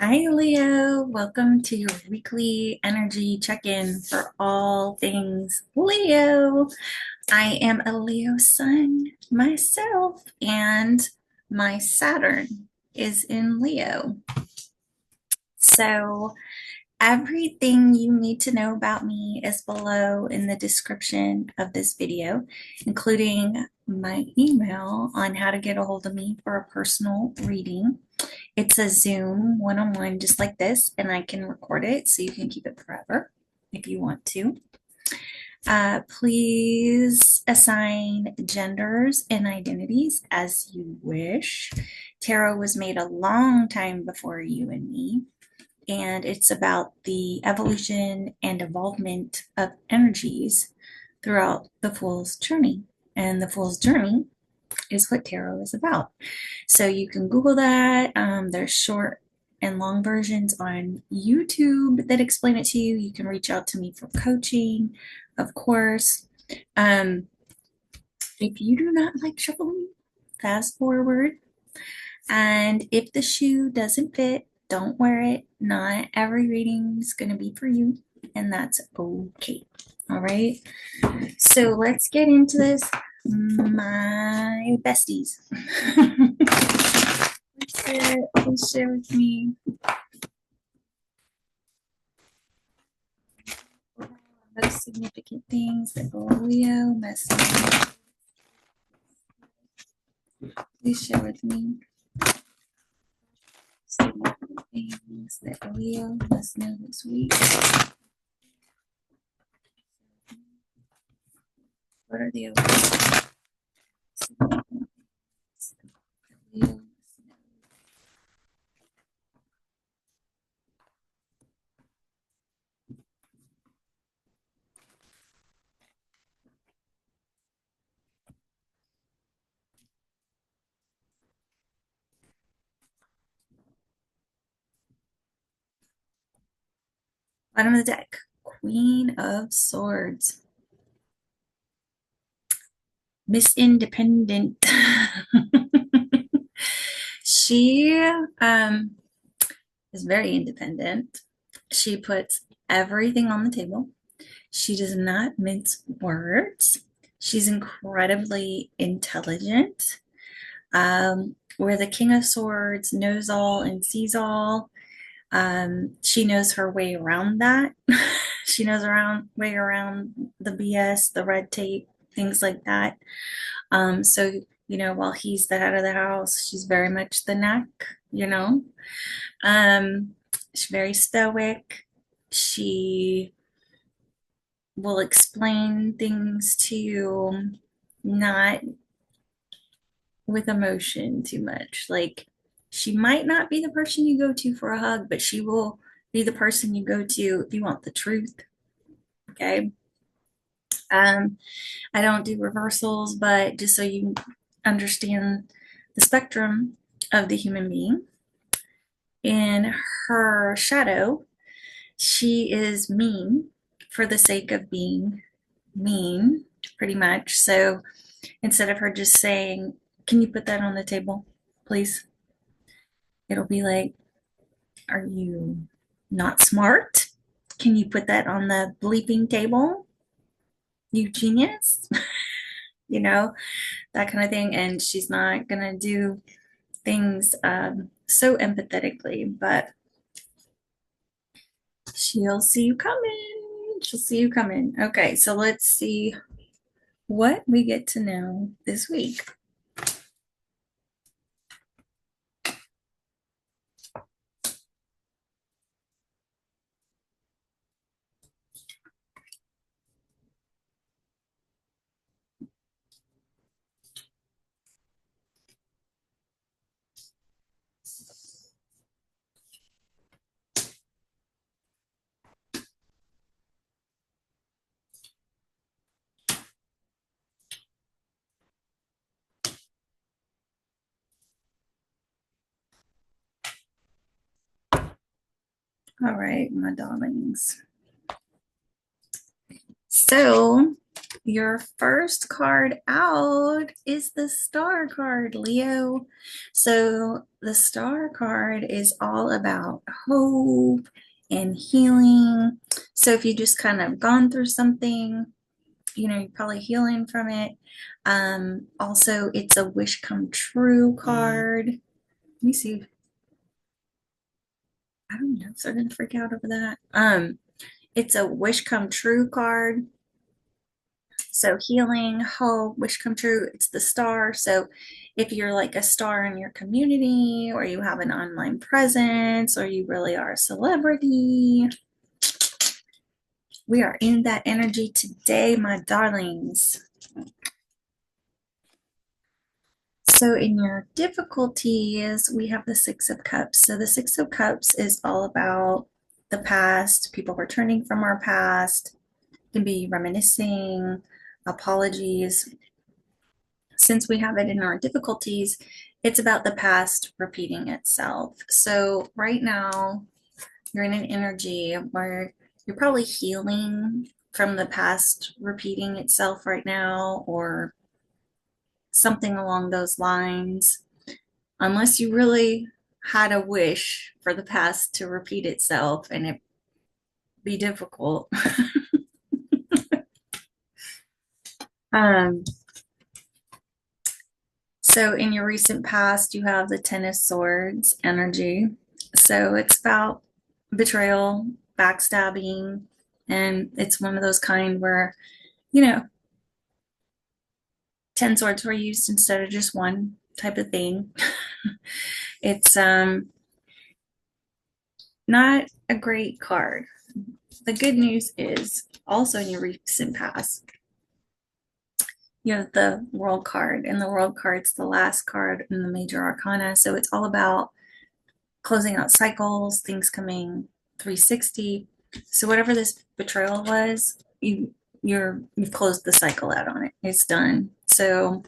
Hi, Leo. Welcome to your weekly energy check-in for all things Leo. I am a Leo sun myself, and my Saturn is in Leo. So, everything you need to know about me is below in the description of this video, including my email on how to get a hold of me for a personal reading. It's a Zoom one-on-one just like this, and I can record it so you can keep it forever if you want to. Please assign genders and identities as you wish. Tarot was made a long time before you and me, and it's about the evolution and evolvement of energies throughout the Fool's journey. And the Fool's journey is what tarot is about. So you can Google that. There's short and long versions on YouTube that explain it to you. You can reach out to me for coaching, of course. Um, if you do not like shuffling, fast forward. And if the shoe doesn't fit, don't wear it. Not every reading is going to be for you, and that's okay. All right. So let's get into this, my besties. Please share with me most significant things that Leo message. Please share with me significant things that Leo must know this week. What are the significant things that Leo must know? Bottom of the deck, Queen of Swords. Miss Independent. She is very independent. She puts everything on the table. She does not mince words. She's incredibly intelligent. Where the King of Swords knows all and sees all, she knows her way around that. She knows way around the BS, the red tape, things like that. So while he's the head of the house, she's very much the neck. You know, she's very stoic. She will explain things to you, not with emotion too much. Like, she might not be the person you go to for a hug, but she will be the person you go to if you want the truth. Okay. Um, I don't do reversals, but just so you understand the spectrum of the human being. In her shadow, she is mean for the sake of being mean, pretty much. So instead of her just saying, "Can you put that on the table, please?" It'll be like, "Are you not smart? Can you put that on the bleeping table, you genius?" you know, that kind of thing. And she's not going to do things so empathetically, but she'll see you coming. She'll see you coming. Okay, so let's see what we get to know this week. All right, my darlings. So Your first card out is the Star card, Leo. So the Star card is all about hope and healing. So if you just kind of gone through something, you're probably healing from it. Also, it's a wish come true card. Let me see. I don't know if they're gonna freak out over that. It's a wish come true card. So healing, hope, wish come true. It's the star. So if you're like a star in your community, or you have an online presence, or you really are a celebrity, we are in that energy today, my darlings. So in your difficulties, we have the Six of Cups. So the Six of Cups is all about the past, people returning from our past, can be reminiscing, apologies. Since we have it in our difficulties, it's about the past repeating itself. So right now, you're in an energy where you're probably healing from the past repeating itself right now, or something along those lines, unless you really had a wish for the past to repeat itself and it be difficult. um, so in your recent past, you have the Ten of Swords energy. So it's about betrayal, backstabbing, and it's one of those kind where, you know, 10 swords were used instead of just one type of thing. It's not a great card. The good news is also in your recent past, you have the World card, and the World card's the last card in the major arcana. So it's all about closing out cycles, things coming 360. So whatever this betrayal was, you've closed the cycle out on it. It's done. So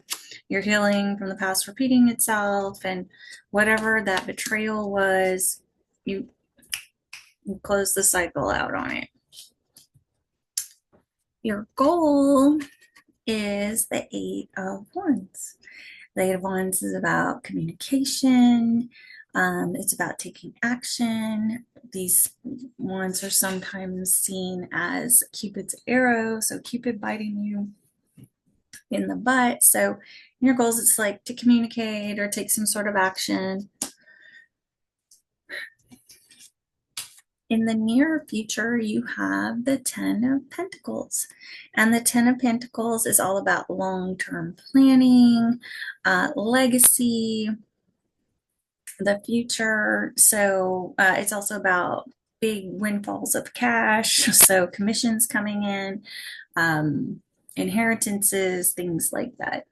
you're healing from the past repeating itself, and whatever that betrayal was, you close the cycle out on it. Your goal is the Eight of Wands. The Eight of Wands is about communication. It's about taking action. These wands are sometimes seen as Cupid's arrow, so Cupid biting you in the butt. So your goals, it's like to communicate or take some sort of action. In the near future, you have the Ten of Pentacles. And the Ten of Pentacles is all about long-term planning, legacy, the future. So it's also about big windfalls of cash. So commissions coming in, inheritances, things like that.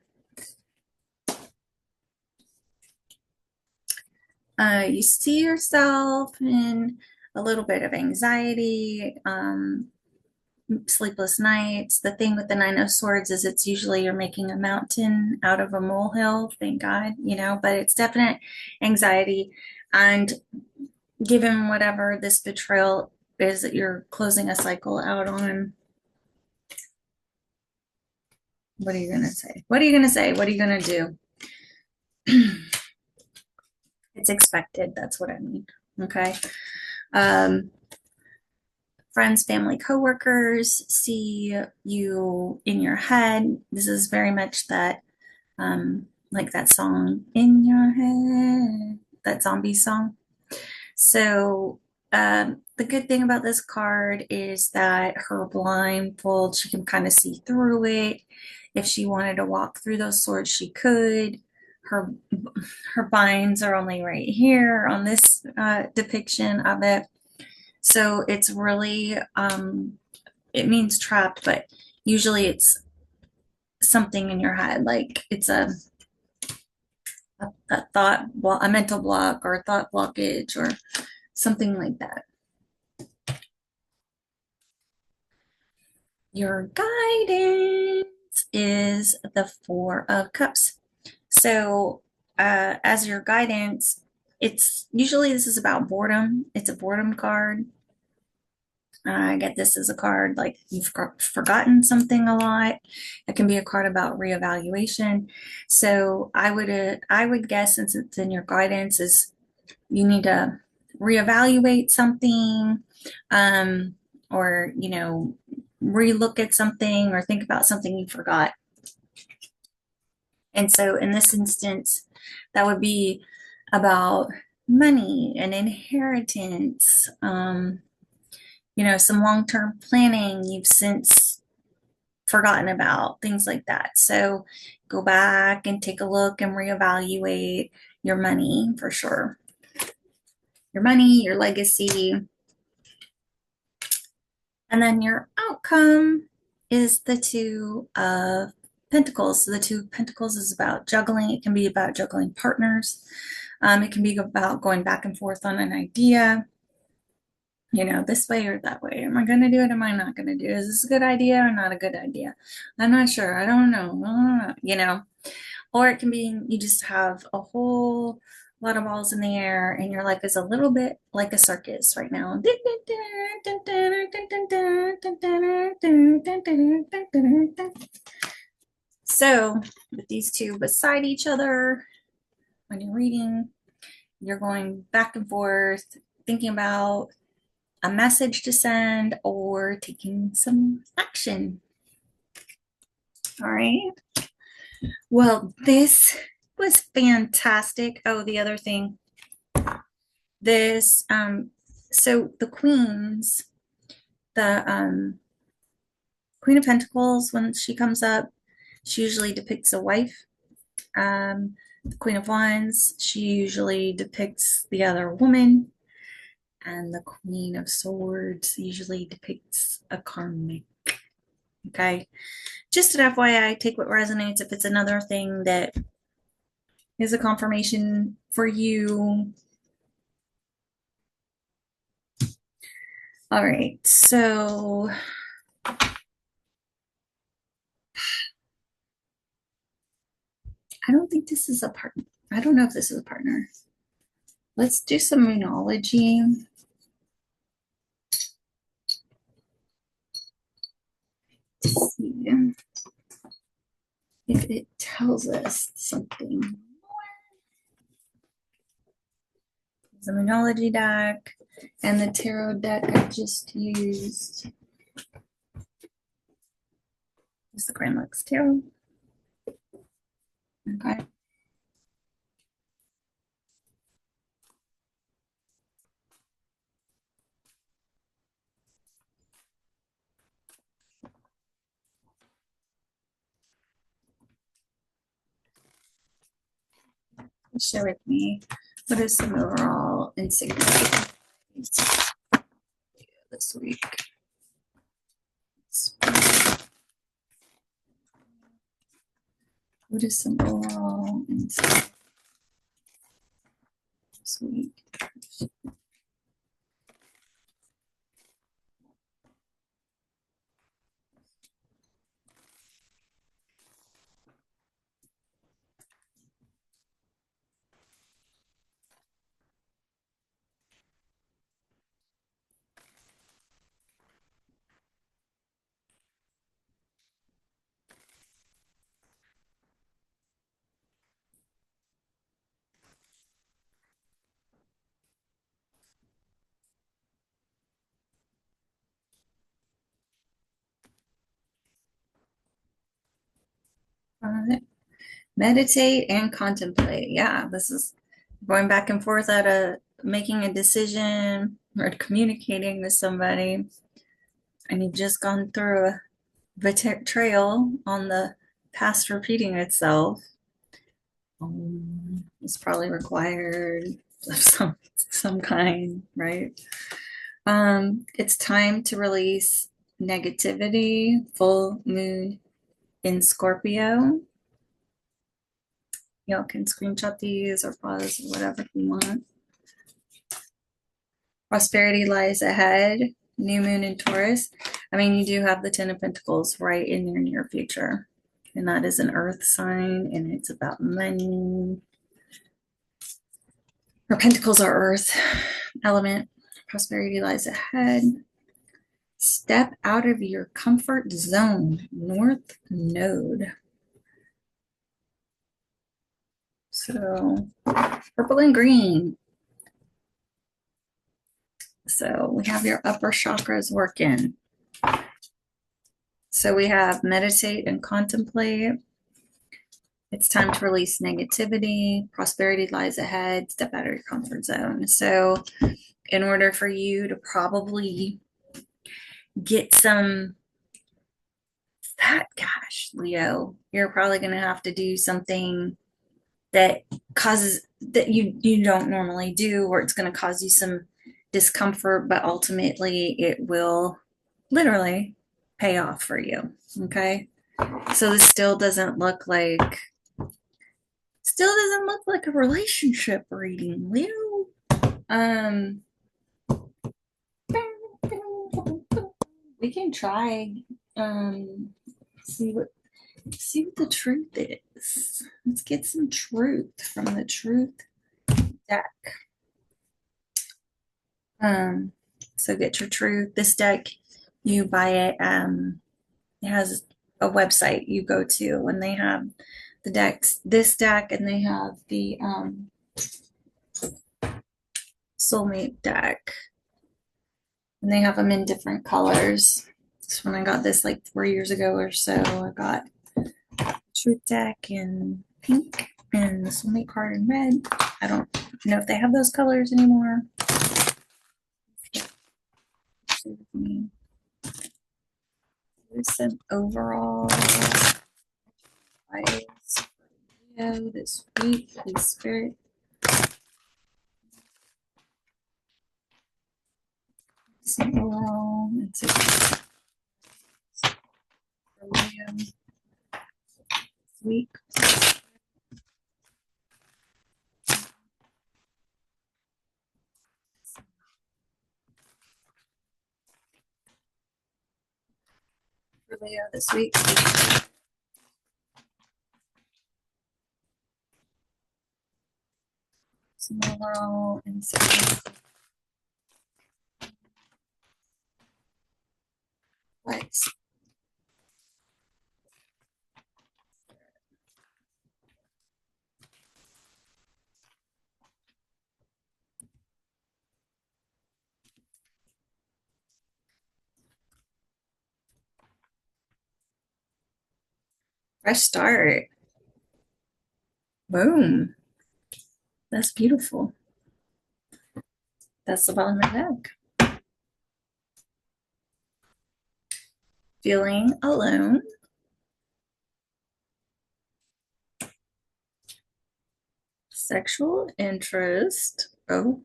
You see yourself in a little bit of anxiety, sleepless nights. The thing with the Nine of Swords is it's usually you're making a mountain out of a molehill, thank God, but it's definite anxiety. And given whatever this betrayal is that you're closing a cycle out on, what are you going to say? What are you going to say? What are you going to do? It's expected. That's what I mean. Okay. Um, Friends, family, coworkers see you in your head. This is very much that, like that song, In Your Head, that zombie song. So, the good thing about this card is that her blindfold, she can kind of see through it. If she wanted to walk through those swords, she could. Her her binds are only right here on this depiction of it. So it's really, it means trapped, but usually it's something in your head, like it's a thought, a mental block or a thought blockage or something like that. Your guidance is the Four of Cups. So, as your guidance, it's usually this is about boredom. It's a boredom card. I get this as a card like you've forgotten something a lot. It can be a card about reevaluation. So I would guess, since it's in your guidance, is you need to reevaluate something, um, or relook at something or think about something you forgot. And so in this instance, that would be about money and inheritance, some long-term planning you've since forgotten about, things like that. So go back and take a look and reevaluate your money for sure. Your money, your legacy, and then your outcome is the Two of Pentacles. So the Two of Pentacles is about juggling. It can be about juggling partners. It can be about going back and forth on an idea, this way or that way. Am I going to do it? Am I not going to do it? Is this a good idea or not a good idea? I'm not sure. I don't know. Or it can be you just have a whole lot of balls in the air and your life is a little bit like a circus right now. So, with these two beside each other when you're reading, you're going back and forth, thinking about a message to send or taking some action. All right. Well, this was fantastic. Oh, the other thing, this, so the queens, the Queen of Pentacles, when she comes up, she usually depicts a wife. The Queen of Wands, she usually depicts the other woman. And the Queen of Swords usually depicts a karmic. Okay. Just an FYI, take what resonates. If it's another thing that is a confirmation for you. All right. So I don't think this is a partner. I don't know if this is a partner. Let's do some moonology. To see if it tells us something. The moonology deck and the tarot deck I just used is the Grand Lux Tarot. Okay. Share with me what is some overall insignia this week. What is some overall insignia this week? Meditate and contemplate. Yeah, this is going back and forth at making a decision or communicating with somebody, and you've just gone through a betrayal on the past repeating itself. It's probably required of some kind, right? It's time to release negativity. Full moon in Scorpio. Y'all can screenshot these or pause, whatever you want. Prosperity lies ahead. New moon in Taurus. I mean, you do have the Ten of Pentacles right in your near future. And that is an earth sign, and it's about money. Or Pentacles are earth element. Prosperity lies ahead. Step out of your comfort zone, North Node. So purple and green. So we have your upper chakras working. So we have meditate and contemplate. It's time to release negativity. Prosperity lies ahead. Step out of your comfort zone. So in order for you to probably get some fat cash, Leo, you're probably going to have to do something that causes that you don't normally do, or it's going to cause you some discomfort, but ultimately it will literally pay off for you. Okay. So this still doesn't look like a relationship reading, Leo. Um we can try see what the truth is. Let's get some truth from the truth deck. Um, so get your truth. This deck, you buy it. It has a website you go to, and they have the decks. This deck, and they have the soulmate deck, and they have them in different colors. So when I got this like 4 years ago or so, I got truth deck in pink and the soulmate card in red. I don't know if they have those colors anymore. There's some overall advice for this week, please, Spirit. Some overall, it's a this week. For Leo this week. Some overall and some what? Fresh start. Boom. That's beautiful. That's the bottom of the deck. Feeling alone. Sexual interest. Oh.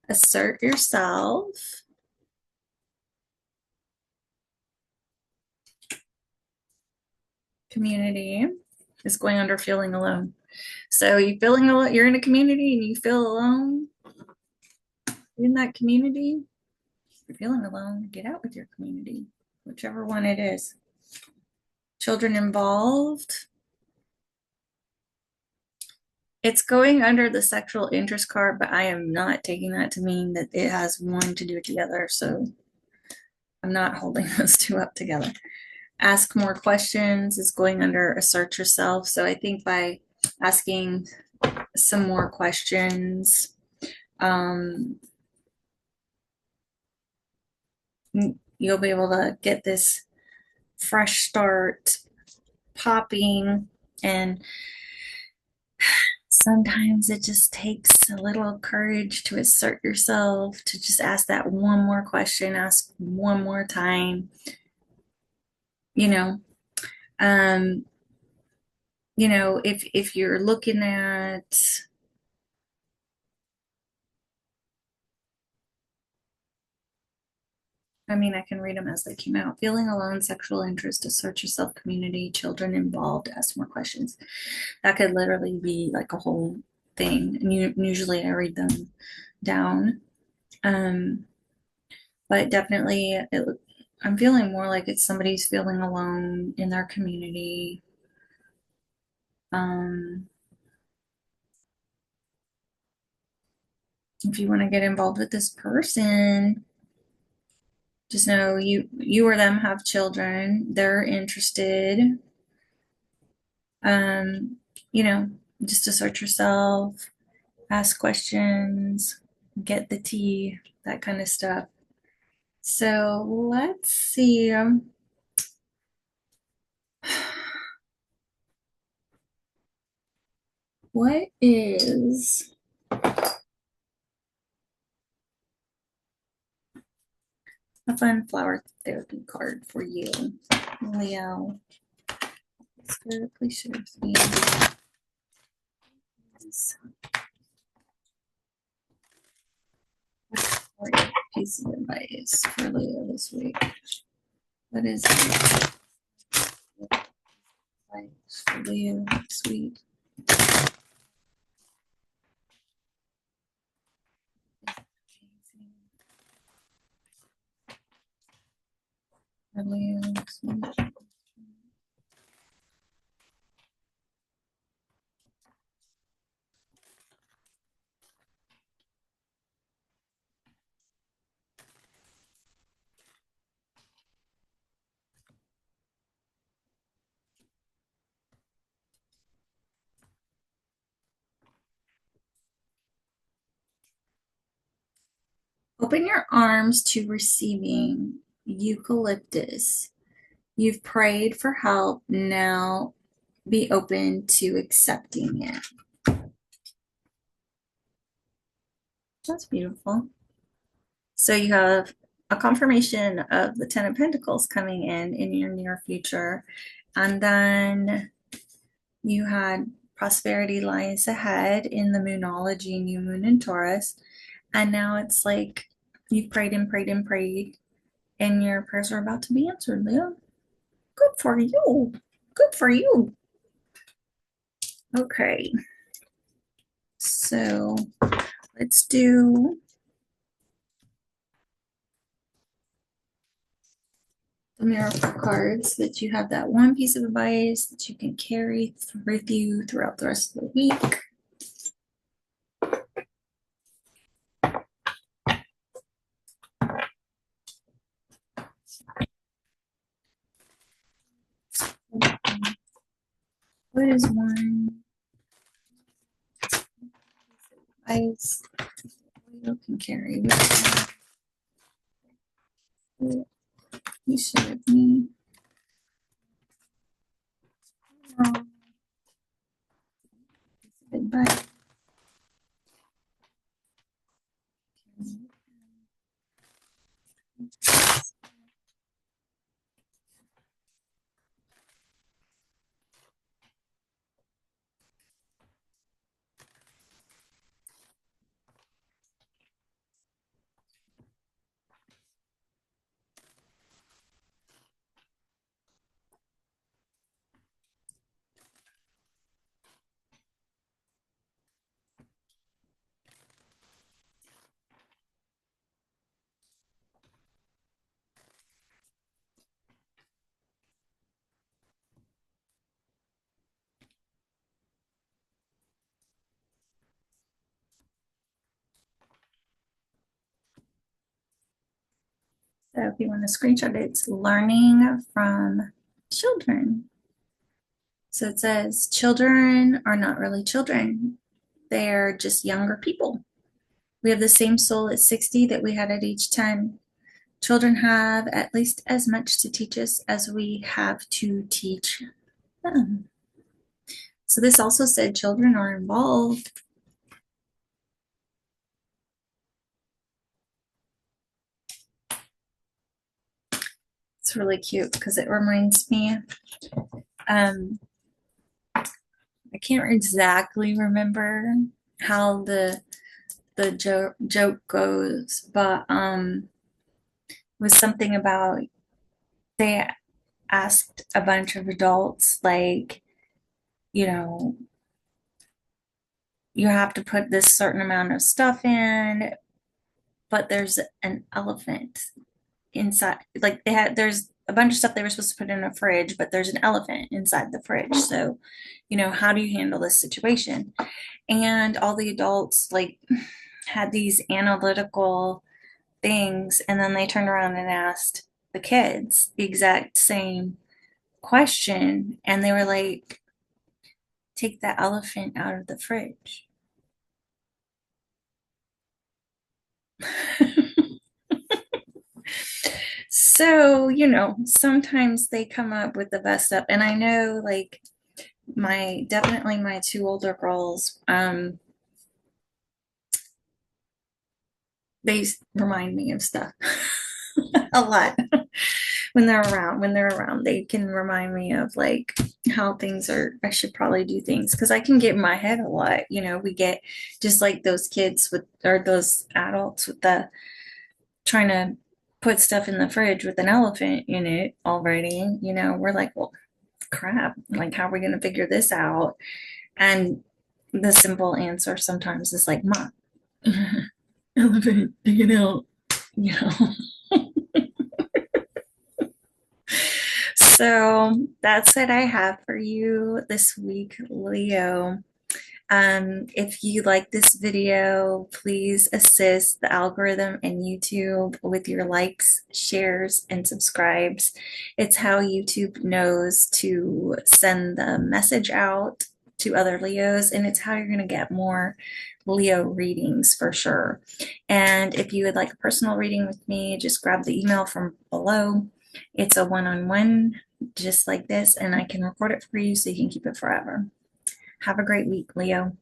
Assert yourself. Community is going under feeling alone. So you feeling alone, you're in a community and you feel alone in that community. If you're feeling alone, get out with your community, whichever one it is. Children involved. It's going under the sexual interest card, but I am not taking that to mean that it has one to do with the other. So I'm not holding those two up together. Ask more questions is going under assert yourself. So I think by asking some more questions, you'll be able to get this fresh start popping. And sometimes it just takes a little courage to assert yourself, to just ask that one more question, ask one more time, you know. um if you're looking at, I mean, I can read them as they came out. Feeling alone, sexual interest, assert yourself, community, children involved, ask more questions. That could literally be like a whole thing. And usually I read them down. But definitely, I'm feeling more like it's somebody's feeling alone in their community. Um, If you want to get involved with this person, just know you or them have children. They're interested. Um, you know, just assert yourself, ask questions, get the tea, that kind of stuff. So let's see. What is a fun flower therapy card for you, Leo? Please share with me. What piece of advice for Leo this week? What is advice for Leo this week? For Leo this week. Open your arms to receiving. Eucalyptus. You've prayed for help. Now be open to accepting it. That's beautiful. So you have a confirmation of the Ten of Pentacles coming in your near future. And then you had prosperity lies ahead in the Moonology, new moon in Taurus. And now it's like you've prayed and prayed and prayed, and your prayers are about to be answered, Leo. Good for you. Good for you. Okay. So let's do the miracle cards so that you have that one piece of advice that you can carry with you throughout the rest of the week. What is one advice you can carry with you? You share with me. Advice. So if you want to screenshot it, it's learning from children. So it says children are not really children. They're just younger people. We have the same soul at 60 that we had at age 10. Children have at least as much to teach us as we have to teach them. So this also said children are involved. It's really cute because it reminds me, I can't exactly remember how the joke goes, but was something about they asked a bunch of adults, like, you know, you have to put this certain amount of stuff in, but there's an elephant inside. Like there's a bunch of stuff they were supposed to put in a fridge, but there's an elephant inside the fridge. So, how do you handle this situation? And all the adults, like, had these analytical things, and then they turned around and asked the kids the exact same question, and they were like, take the elephant out of the fridge. So, sometimes they come up with the best stuff. And I know like definitely my two older girls, they remind me of stuff a lot when they're around. When they're around, they can remind me of like how things are. I should probably do things because I can get in my head a lot. We get just like those kids with, or those adults with the trying to put stuff in the fridge with an elephant in it already. We're like, well, crap. Like, how are we going to figure this out? And the simple answer sometimes is like, Mom, elephant, dig it out. You know. So that's what I have for you this week, Leo. If you like this video, please assist the algorithm and YouTube with your likes, shares, and subscribes. It's how YouTube knows to send the message out to other Leos, and it's how you're going to get more Leo readings for sure. And if you would like a personal reading with me, just grab the email from below. It's a one-on-one, just like this, and I can record it for you so you can keep it forever. Have a great week, Leo.